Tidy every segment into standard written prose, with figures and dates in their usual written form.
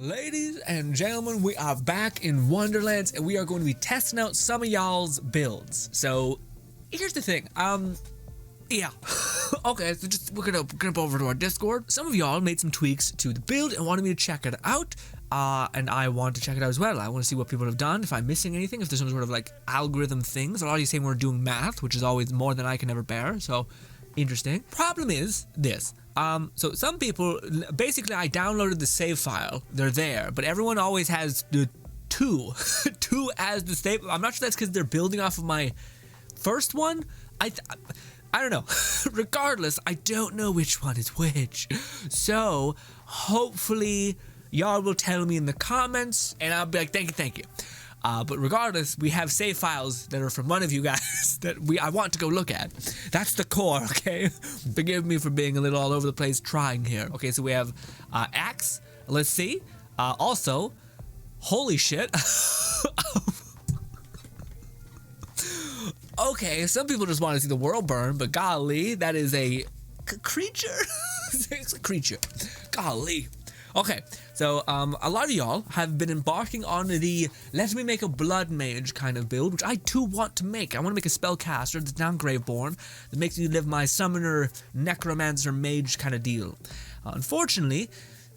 Ladies and gentlemen, we are back in Wonderlands and we are going to be testing out some of y'all's builds. So here's the thing, yeah. Okay, so we're gonna go over to our Discord. Some of y'all made some tweaks to the build and wanted me to check it out. And I want to check it out as well. I want to see what people have done, if I'm missing anything, if there's some sort of like algorithm things. A lot of you saying we're doing math, which is always more than I can ever bear. So interesting. Problem is this. So some people, basically I downloaded the save file, they're there, but everyone always has the two as the save. I'm not sure that's because they're building off of my first one. I don't know. Regardless, I don't know which one is which. So hopefully y'all will tell me in the comments and I'll be like, thank you. But regardless, we have save files that are from one of you guys that I want to go look at. That's the core, okay? Forgive me for being a little all over the place trying here. Okay, so we have axe. Let's see. Also, holy shit. Okay, some people just want to see the world burn, but golly, that is a creature. It's a creature. Golly. Okay, so a lot of y'all have been embarking on the let me make a blood mage kind of build, which I too want to make. I want to make a spellcaster that's now Graveborn that makes me live my summoner, necromancer, mage kind of deal. Unfortunately,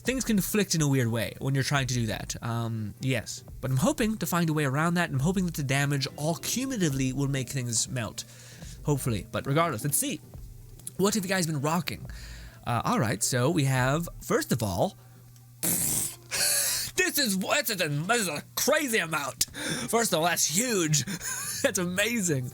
things conflict in a weird way when you're trying to do that. Yes, but I'm hoping to find a way around that. I'm hoping that the damage all cumulatively will make things melt. Hopefully, but regardless, let's see. What have you guys been rocking? All right, so we have, first of all, this is a crazy amount. First of all, that's huge. That's amazing.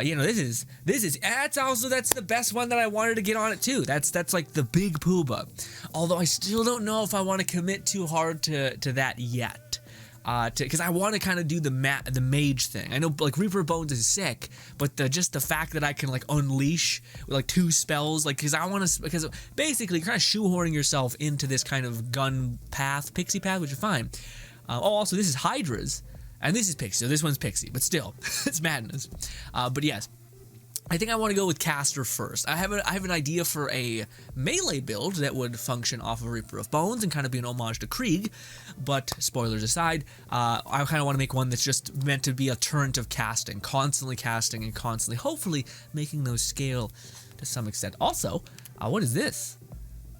You know, that's the best one that I wanted to get on it too. That's like the big pooba. Although I still don't know if I want to commit too hard to that yet. Because I want to kind of do the mage thing. I know like Reaper of Bones is sick, but just the fact that I can like unleash with like 2 spells, like because basically you're kind of shoehorning yourself into this kind of gun path, pixie path, which is fine. Also this is Hydra's, and this is Pixie, so this one's Pixie, but still, it's madness. But yes. I think I want to go with caster first. I have an idea for a melee build that would function off of Reaper of Bones and kind of be an homage to Krieg, but spoilers aside, I kind of want to make one that's just meant to be a torrent of constantly casting and constantly, hopefully, making those scale to some extent. Also, what is this?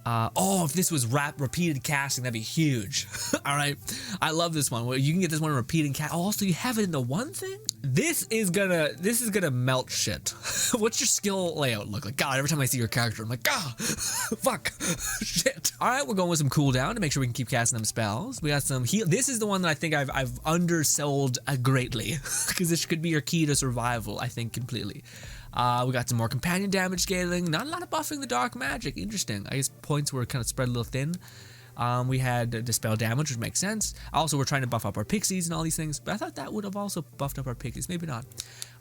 Oh, if this was repeated casting, that'd be huge. All right, I love this one. Well, you can get this one in repeating cast. Oh, also you have it in the one thing. This is gonna melt shit. What's your skill layout look like? God, every time I see your character, I'm like, ah, fuck, shit. All right, we're going with some cooldown to make sure we can keep casting them spells. We got some heal. This is the one that I think I've undersold greatly because this could be your key to survival. I think completely. We got some more companion damage scaling. Not a lot of buffing the dark magic. Interesting. I guess points were kind of spread a little thin. We had dispel damage, which makes sense. Also, we're trying to buff up our pixies and all these things, but I thought that would have also buffed up our pixies. Maybe not.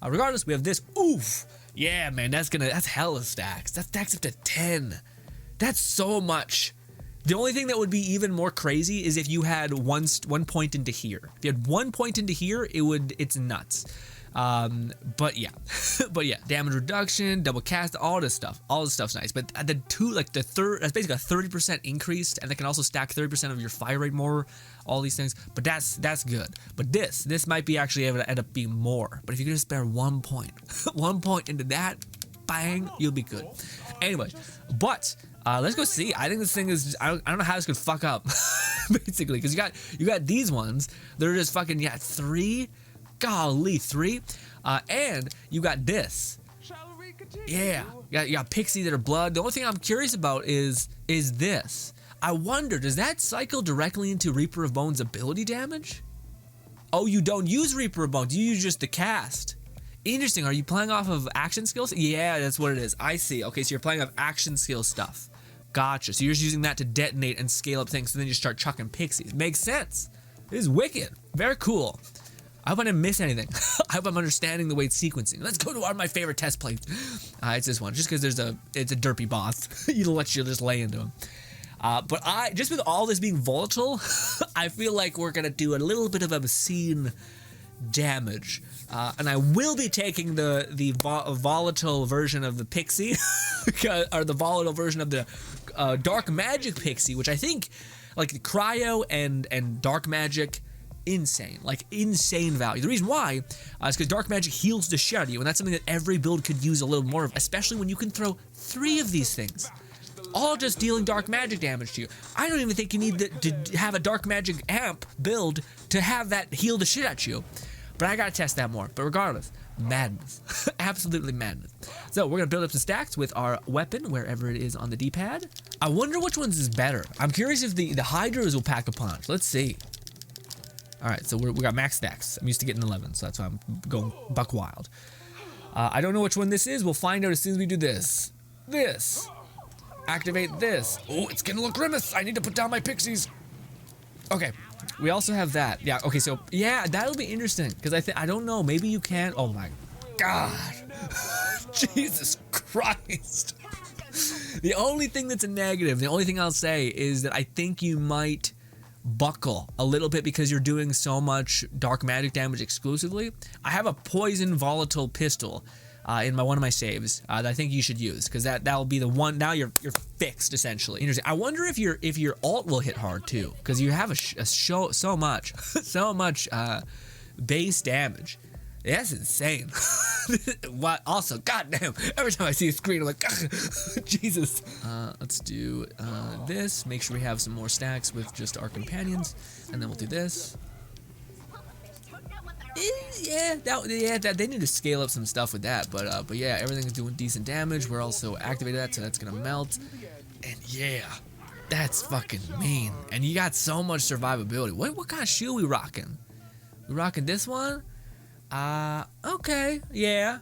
Regardless, we have this. Oof. Yeah, man, that's hella stacks. That stacks up to 10. That's so much. The only thing that would be even more crazy is if you had one point into here. If you had 1 point into here, it's nuts. But yeah, damage reduction, double cast, all this stuff's nice. But that's basically a 30% increase, and they can also stack 30% of your fire rate more, all these things. But that's good. But this might be actually able to end up being more. But if you can just spare 1 point, 1 point into that, bang, you'll be good. Anyway, but let's go see. I think this thing is, I don't know how this could fuck up, basically, because you got these ones. They're just fucking 3. Golly, 3, and you got this. Shall we continue? Yeah, you got pixie that are blood. The only thing I'm curious about is this. I wonder, does that cycle directly into Reaper of Bones ability damage? Oh, you don't use Reaper of Bones. You use just the cast. Interesting. Are you playing off of action skills? Yeah, that's what it is. I see. Okay, so you're playing off action skill stuff. Gotcha. So you're just using that to detonate and scale up things, and then you start chucking pixies. Makes sense. This is wicked. Very cool. I hope I didn't miss anything. I hope I'm understanding the way it's sequencing. Let's go to one of my favorite test plates. It's this one, just because it's a derpy boss. You'll just lay into him. But just with all this being volatile, I feel like we're gonna do a little bit of obscene damage. And I will be taking the volatile version of the pixie, or the volatile version of the dark magic pixie, which I think like cryo and dark magic, insane, like insane value. The reason why is because dark magic heals the shit out of you, and that's something that every build could use a little more of, especially when you can throw 3 of these things, all just dealing dark magic damage to you. I don't even think you need to have a dark magic amp build to have that heal the shit at you, but I gotta test that more. But regardless, madness. Absolutely madness. So we're gonna build up some stacks with our weapon wherever it is on the D-pad. I wonder which ones is better. I'm curious if the hydras will pack a punch. Let's see. All right, so we got max stacks. I'm used to getting 11, so that's why I'm going buck wild. I don't know which one this is. We'll find out as soon as we do this. Activate this. Oh, it's getting a little grimace. I need to put down my pixies. Okay, we also have that. Yeah, okay, so yeah, that'll be interesting because I don't know. Maybe you can. Oh my God. Jesus Christ. The only thing that's a negative, the only thing I'll say is that I think you might buckle a little bit because you're doing so much dark magic damage exclusively. I have a poison volatile pistol in one of my saves that I think you should use because that'll be the one. Now you're fixed essentially. Interesting. I wonder if your alt will hit hard too because you have so much base damage. That's insane. What? Also, goddamn, every time I see a screen, I'm like, Jesus. Let's do this. Make sure we have some more stacks with just our companions, and then we'll do this. Yeah, they need to scale up some stuff with that, but yeah, everything's doing decent damage. We're also activated that, so that's gonna melt, and yeah, that's fucking mean. And you got so much survivability. What kind of shoe we rocking? We rocking this one? Okay, yeah.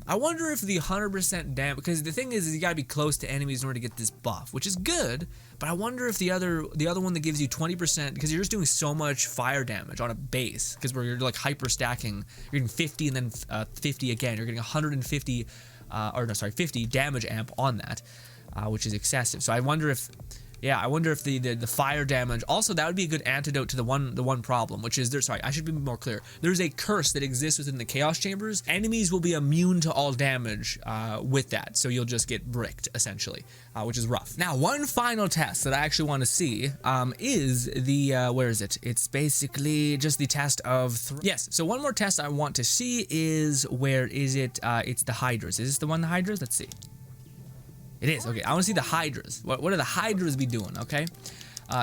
I wonder if the 100% damage, because the thing is you gotta be close to enemies in order to get this buff, which is good, but I wonder if the other one that gives you 20%, because you're just doing so much fire damage on a base, because you're like hyper stacking, you're getting 50 and then 50 again, you're getting 150, 50 damage amp on that, which is excessive. So I wonder if, I wonder if the fire damage, also that would be a good antidote to the one problem, which is I should be more clear. There's a curse that exists within the chaos chambers. Enemies will be immune to all damage with that, so you'll just get bricked essentially, which is rough. Now, one final test that I actually want to see is the where is it? It's basically just the test of yes. So one more test I want to see is where is it? It's the hydras. Is this the one, the hydras? Let's see. It is, okay, I want to see the hydras. What are the hydras be doing, okay?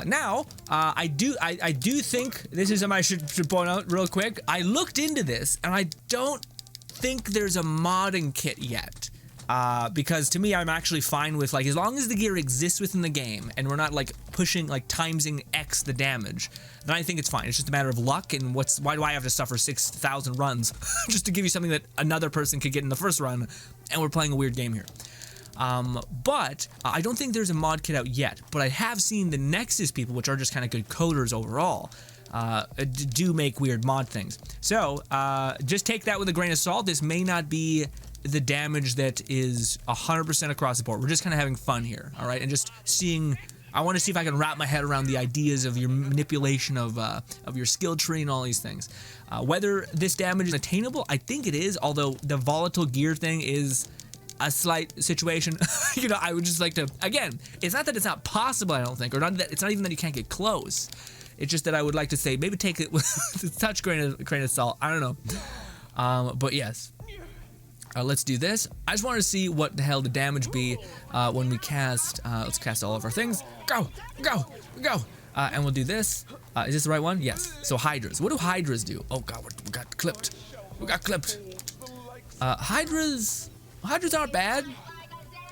Now, I do think, this is something I should point out real quick. I looked into this, and I don't think there's a modding kit yet. Because to me, I'm actually fine with, like, as long as the gear exists within the game, and we're not, like, pushing, like, timesing X the damage, then I think it's fine. It's just a matter of luck, and why do I have to suffer 6,000 runs just to give you something that another person could get in the first run, and we're playing a weird game here. But I don't think there's a mod kit out yet, but I have seen the Nexus people, which are just kind of good coders overall, do make weird mod things. So just take that with a grain of salt. This may not be the damage that is 100% across the board. We're just kind of having fun here, all right? And just seeing, I want to see if I can wrap my head around the ideas of your manipulation of your skill tree and all these things. Whether this damage is attainable, I think it is, although the volatile gear thing is a slight situation. You know, I would just like to, again, it's not that it's not possible, I don't think, or not that it's not even that you can't get close. It's just that I would like to say maybe take it with a touch grain of salt. I don't know. But yes. Let's do this. I just want to see what the hell the damage be when we cast. Let's cast all of our things. Go, go, go. And we'll do this. Is this the right one? Yes. So hydras. What do hydras do? Oh god, we got clipped. We got clipped. Hydras aren't bad.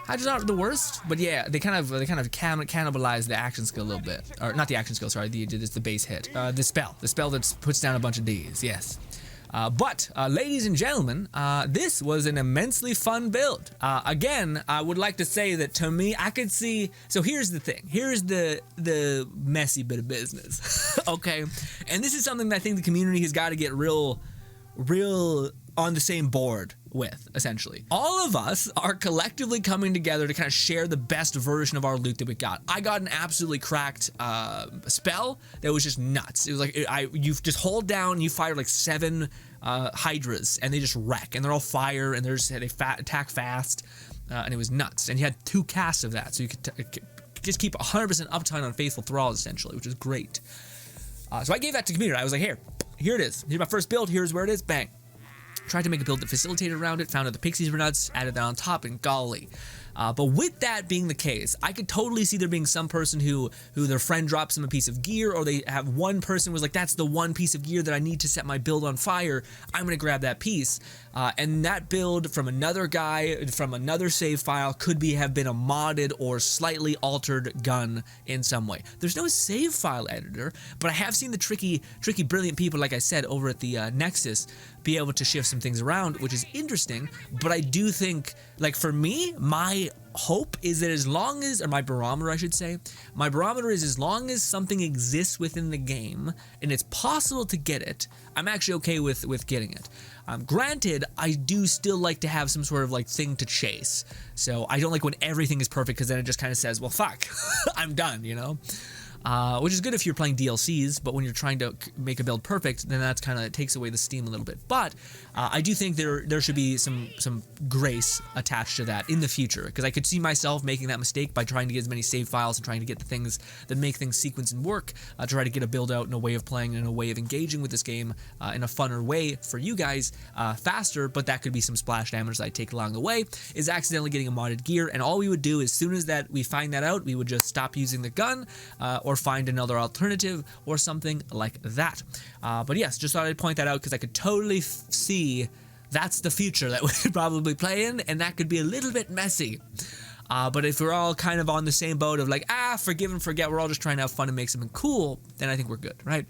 Hydras aren't the worst, but yeah, they kind of cannibalize the action skill a little bit, or not the action skill. Sorry, the base hit. The spell that puts down a bunch of Ds. Yes. But ladies and gentlemen, this was an immensely fun build. Again, I would like to say that to me, I could see. So here's the thing. Here's the messy bit of business. Okay, and this is something that I think the community has got to get real on the same board with, essentially. All of us are collectively coming together to kind of share the best version of our loot that we got. I got an absolutely cracked spell that was just nuts. It was like, you just hold down, you fire like 7 hydras, and they just wreck, and they're all fire, and they attack fast, and it was nuts. And you had 2 casts of that, so you could just keep 100% uptime on Faithful Thralls, essentially, which is great. So I gave that to community. I was like, here it is. Here's my first build. Here's where it is. Bang. Tried to make a build that facilitated around it, found out the pixies were nuts, added that on top, and golly. But with that being the case, I could totally see there being some person who their friend drops them a piece of gear, or they have one person was like, that's the one piece of gear that I need to set my build on fire. I'm going to grab that piece. And that build from another guy, from another save file, could have been a modded or slightly altered gun in some way. There's no save file editor, but I have seen the tricky, brilliant people, like I said, over at the Nexus, be able to shift some things around, which is interesting. But I do think, like, for me, my hope is that as long as, or my barometer, I should say, my barometer is as long as something exists within the game and it's possible to get it, I'm actually okay with getting it. Granted, I do still like to have some sort of like thing to chase. So I don't like when everything is perfect, because then it just kind of says, well, fuck, I'm done, you know? Which is good if you're playing DLCs, but when you're trying to make a build perfect, then that's kind of takes away the steam a little bit. But I do think there should be some grace attached to that in the future, because I could see myself making that mistake by trying to get as many save files and trying to get the things that make things sequence and work, to try to get a build out and a way of playing and a way of engaging with this game in a funner way for you guys faster. But that could be some splash damage that I take along the way, is accidentally getting a modded gear. And all we would do as soon as that we find that out, we would just stop using the gun, or find another alternative or something like that. But yes, just thought I'd point that out, because I could totally see that's the future that we could probably play in, and that could be a little bit messy. But if we're all kind of on the same boat of like, forgive and forget, we're all just trying to have fun and make something cool, then I think we're good, right?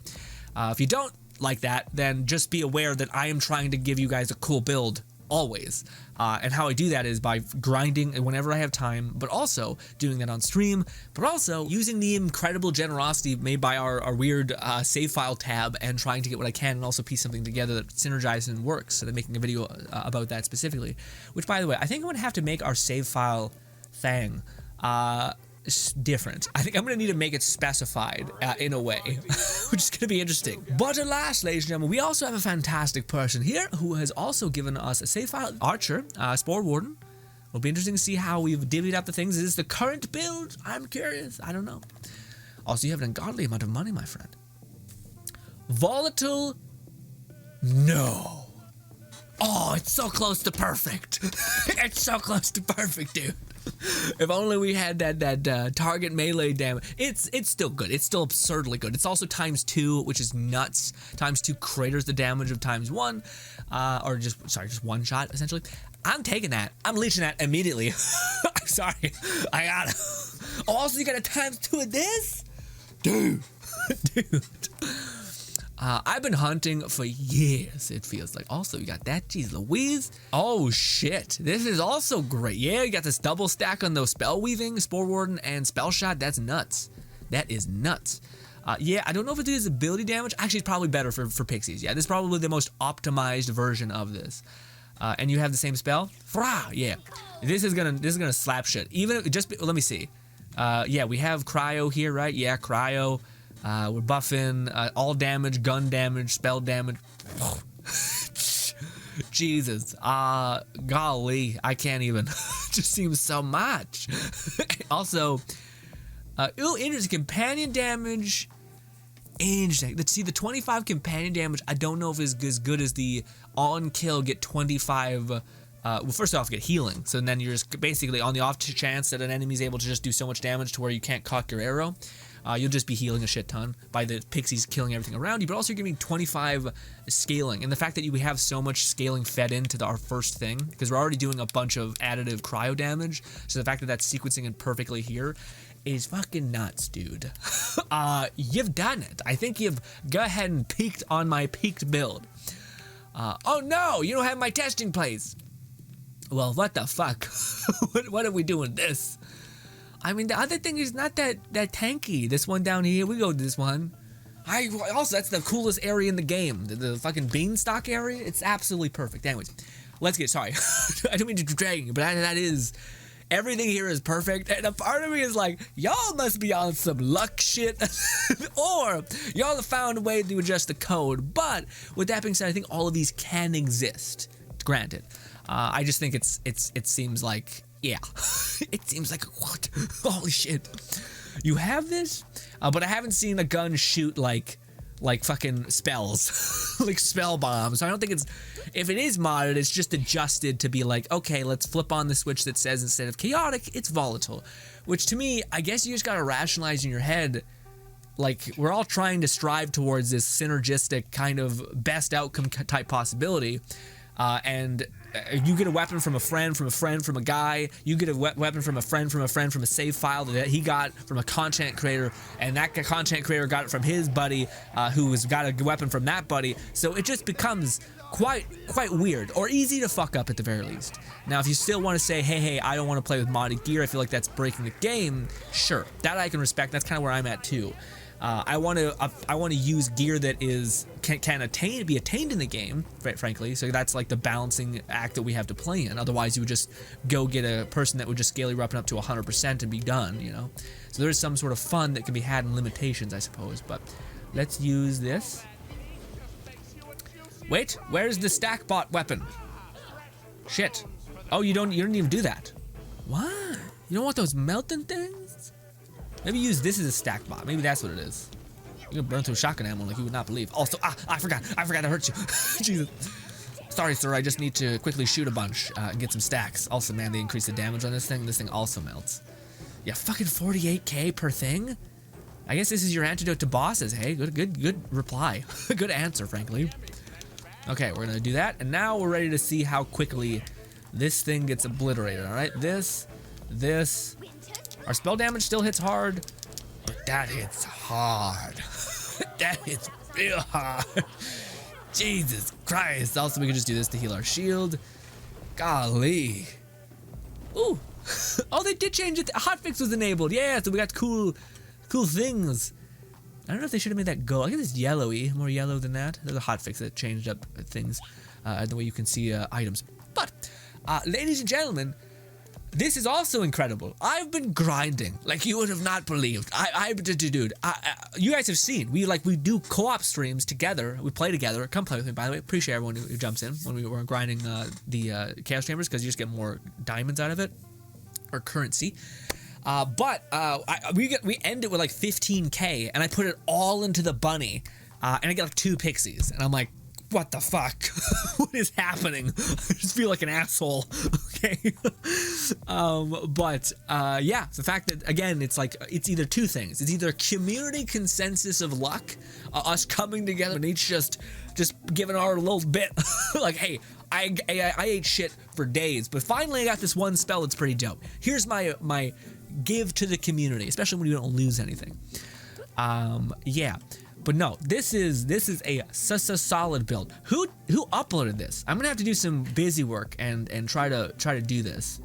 If you don't like that, then just be aware that I am trying to give you guys a cool build always. And how I do that is by grinding whenever I have time, but also doing that on stream, but also using the incredible generosity made by our weird save file tab, and trying to get what I can and also piece something together that synergizes and works. So they're making a video about that specifically, which, by the way, I think I'm going to have to make our save file thing different. I think I'm going to need to make it specified in a way, which is going to be interesting. But alas, ladies and gentlemen, we also have a fantastic person here who has also given us a save file. Archer, spore warden. It'll be interesting to see how we've divvied up the things. Is this the current build? I'm curious. I don't know. Also, you have an ungodly amount of money, my friend. Volatile? No. Oh, it's so close to perfect. It's so close to perfect, dude. If only we had that target melee damage. It's still good. It's still absurdly good. It's also ×2, which is nuts. ×2 craters the damage of ×1, or just one shot essentially. I'm taking that. I'm leeching that immediately. I'm sorry. I gotta. Oh, also you got a ×2 of this, dude. Dude. I've been hunting for years, it feels like. Also, you got that, geez Louise. Oh, shit. This is also great. Yeah, you got this double stack on those spell weaving, spore warden, and spell shot. That's nuts. That is nuts. Yeah, I don't know if it does ability damage. Actually, it's probably better for pixies. Yeah, this is probably the most optimized version of this. And you have the same spell? Fra, yeah. This is gonna slap shit. Even if, let me see. Yeah, we have cryo here, right? Yeah, cryo. We're buffing all damage, gun damage, spell damage. Jesus. Golly, I can't even. Just seems so much. Also, interesting. Companion damage. Interesting. Let's see, the 25 companion damage, I don't know if it's as good as the on kill get 25. Well, first off, get healing. So then you're just basically on the off chance that an enemy is able to just do so much damage to where you can't cock your arrow. You'll just be healing a shit ton by the pixies killing everything around you, but also you're giving 25 scaling. And the fact that we have so much scaling fed into our first thing, because we're already doing a bunch of additive cryo damage, so the fact that that's sequencing it perfectly here is fucking nuts, dude. You've done it. I think you've go ahead and peaked on my peaked build. Oh no, you don't have my testing place. Well, what the fuck? What are we doing this? I mean, the other thing is not that tanky. This one down here, we go to this one. Also, that's the coolest area in the game. The fucking beanstalk area. It's absolutely perfect. Anyways, let's get, sorry. I don't mean to drag you, but that is, everything here is perfect. And a part of me is like, y'all must be on some luck shit. Or y'all have found a way to adjust the code. But with that being said, I think all of these can exist. Granted. I just think it seems like, Yeah, it seems like what? Holy shit! You have this, but I haven't seen a gun shoot like fucking spells, like spell bombs. I don't think it's. If it is modded, it's just adjusted to be like, okay, let's flip on the switch that says instead of chaotic, it's volatile. Which to me, I guess you just gotta rationalize in your head. Like, we're all trying to strive towards this synergistic kind of best outcome type possibility. And you get a weapon from a friend, from a guy. You get a weapon from a friend, from a save file that he got from a content creator. And that content creator got it from his buddy, who's got a weapon from that buddy. So it just becomes quite weird, or easy to fuck up at the very least. Now, if you still want to say, hey, I don't want to play with modded gear, I feel like that's breaking the game, sure. That I can respect. That's kind of where I'm at too. I want to use gear that can be attained in the game, frankly. So that's like the balancing act that we have to play in. Otherwise, you would just go get a person that would just scale your weapon up to 100% and be done, you know. So there's some sort of fun that can be had in limitations, I suppose. But let's use this. Wait, where's the stack bot weapon? Shit. Oh, you don't even do that. What? You don't want those melting things? Maybe use this as a stack bot. Maybe that's what it is. You can burn through shotgun ammo like you would not believe. Also, I forgot to hurt you. Jesus. Sorry, sir. I just need to quickly shoot a bunch and get some stacks. Also, man, they increase the damage on this thing. This thing also melts. Yeah, fucking 48k per thing. I guess this is your antidote to bosses. Hey, good reply. Good answer, frankly. Okay, we're gonna do that, and now we're ready to see how quickly this thing gets obliterated. All right, this. Our spell damage still hits hard, but that hits hard. That hits real hard. Jesus Christ. Also, we can just do this to heal our shield. Golly. Ooh. Oh, they did change it. A hotfix was enabled. Yeah, so we got cool things. I don't know if they should have made that gold. I guess it's yellowy, more yellow than that. There's a hotfix that changed up things, the way you can see items. But, ladies and gentlemen, this is also incredible. I've been grinding like you would have not believed. Dude, you guys have seen. We do co-op streams together. We play together. Come play with me, by the way. Appreciate everyone who jumps in when we were grinding the Chaos Chambers, because you just get more diamonds out of it, or currency. But we end it with like 15k, and I put it all into the bunny, and I get like 2 pixies, and I'm like, what the fuck? What is happening? I just feel like an asshole. Okay. Yeah, the fact that, again, it's either 2 things. It's either community consensus of luck, us coming together and each just giving our little bit. Like, hey, I ate shit for days, but finally I got this one spell that's pretty dope. Here's my give to the community, especially when you don't lose anything. Yeah. But no, this is a solid build. Who uploaded this? I'm gonna have to do some busy work and try to do this.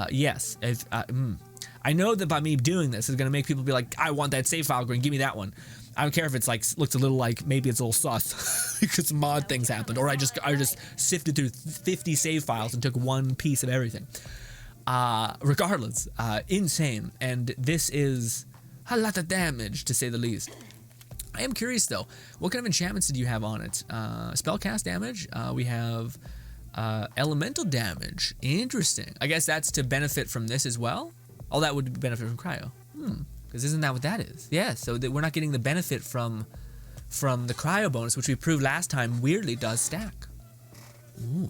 Yes, if I know that by me doing this is gonna make people be like, I want that save file, Green, give me that one. I don't care if it's like looks a little like maybe it's a little sus because some mod things happened, or I just sifted through 50 save files and took one piece of everything. Regardless, insane, and this is a lot of damage to say the least. I am curious though, what kind of enchantments did you have on it? Spellcast damage. We have elemental damage. Interesting. I guess that's to benefit from this as well. Oh, that would benefit from cryo. Because isn't that what that is? Yeah. So that we're not getting the benefit from the cryo bonus, which we proved last time weirdly does stack. Ooh.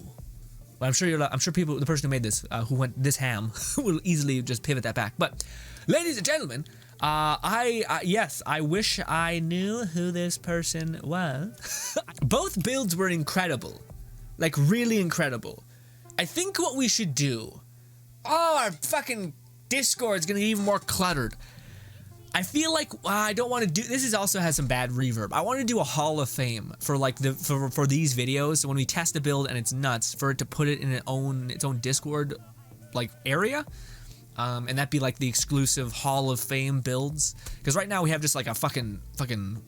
Well, I'm sure the person who made this, who went this ham, will easily just pivot that back. But, ladies and gentlemen, yes, I wish I knew who this person was. Both builds were incredible. Like, really incredible. I think what we should do... Oh, our fucking Discord's gonna get even more cluttered. I feel like I don't want to do... This also has some bad reverb. I want to do a Hall of Fame for like for these videos. So when we test a build and it's nuts, for it to put it in its own Discord like area. And that'd be like the exclusive Hall of Fame builds. Because right now we have just like a fucking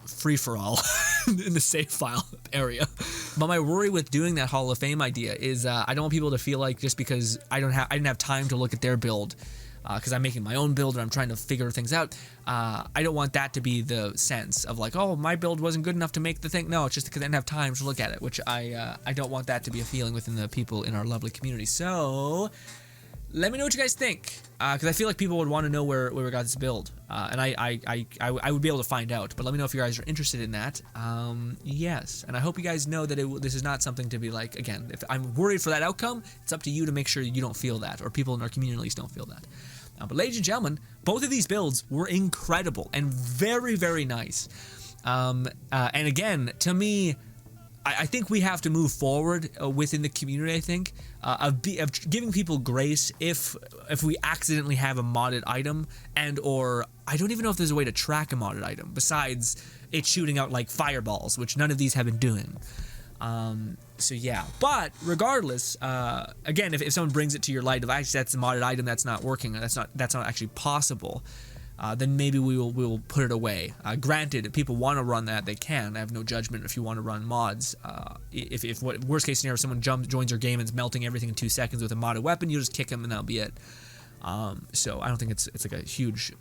free-for-all in the save file area. But my worry with doing that Hall of Fame idea is I don't want people to feel like just because I didn't have time to look at their build, because I'm making my own build and I'm trying to figure things out. I don't want that to be the sense of like, oh, my build wasn't good enough to make the thing. No, it's just because I didn't have time to look at it, which I don't want that to be a feeling within the people in our lovely community. So... let me know what you guys think, because I feel like people would want to know where we got this build, and I would be able to find out. But let me know if you guys are interested in that. Yes, and I hope you guys know that this is not something to be like. Again, if I'm worried for that outcome, it's up to you to make sure you don't feel that, or people in our community at least don't feel that. But ladies and gentlemen, both of these builds were incredible and very, very nice. And again, to me, I think we have to move forward within the community. I think of giving people grace if we accidentally have a modded item, and or I don't even know if there's a way to track a modded item besides it shooting out like fireballs, which none of these have been doing. So yeah, but regardless, again, if someone brings it to your light of actually that's a modded item that's not working, that's not actually possible. Then maybe we will put it away. Granted, if people want to run that, they can. I have no judgment if you want to run mods. If worst case scenario, someone joins your game and is melting everything in 2 seconds with a modded weapon, you just kick them and that'll be it. So I don't think it's like a huge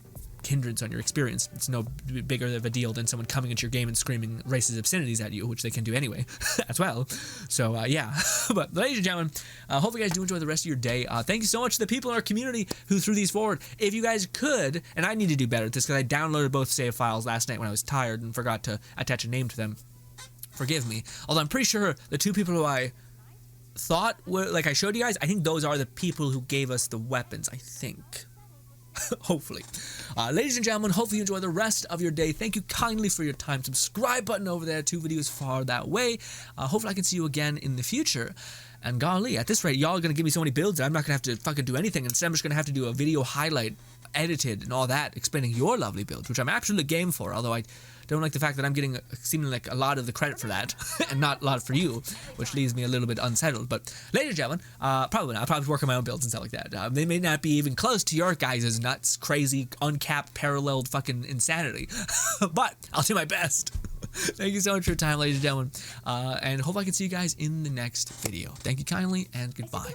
hindrance on your experience. It's no bigger of a deal than someone coming into your game and screaming racist obscenities at you, which they can do anyway as well. So yeah, but ladies and gentlemen, hope you guys do enjoy the rest of your day. Thank you so much to the people in our community who threw these forward. If you guys could, and I need to do better at this because I downloaded both save files last night when I was tired and forgot to attach a name to them. Forgive me. Although I'm pretty sure the 2 people who I thought were, like I showed you guys, I think those are the people who gave us the weapons, I think. Hopefully. Ladies and gentlemen, hopefully you enjoy the rest of your day. Thank you kindly for your time. Subscribe button over there, 2 videos far that way. Hopefully I can see you again in the future. And golly, at this rate, y'all are going to give me so many builds that I'm not going to have to fucking do anything. Instead, I'm just going to have to do a video highlight, edited, and all that, explaining your lovely builds, which I'm absolutely game for, although I don't like the fact that I'm getting seemingly like a lot of the credit for that and not a lot for you, which leaves me a little bit unsettled. But ladies and gentlemen, probably not. I'll probably work on my own builds and stuff like that. They may not be even close to your guys' nuts, crazy, uncapped, paralleled fucking insanity, but I'll do my best. Thank you so much for your time, ladies and gentlemen, and hope I can see you guys in the next video. Thank you kindly, and goodbye.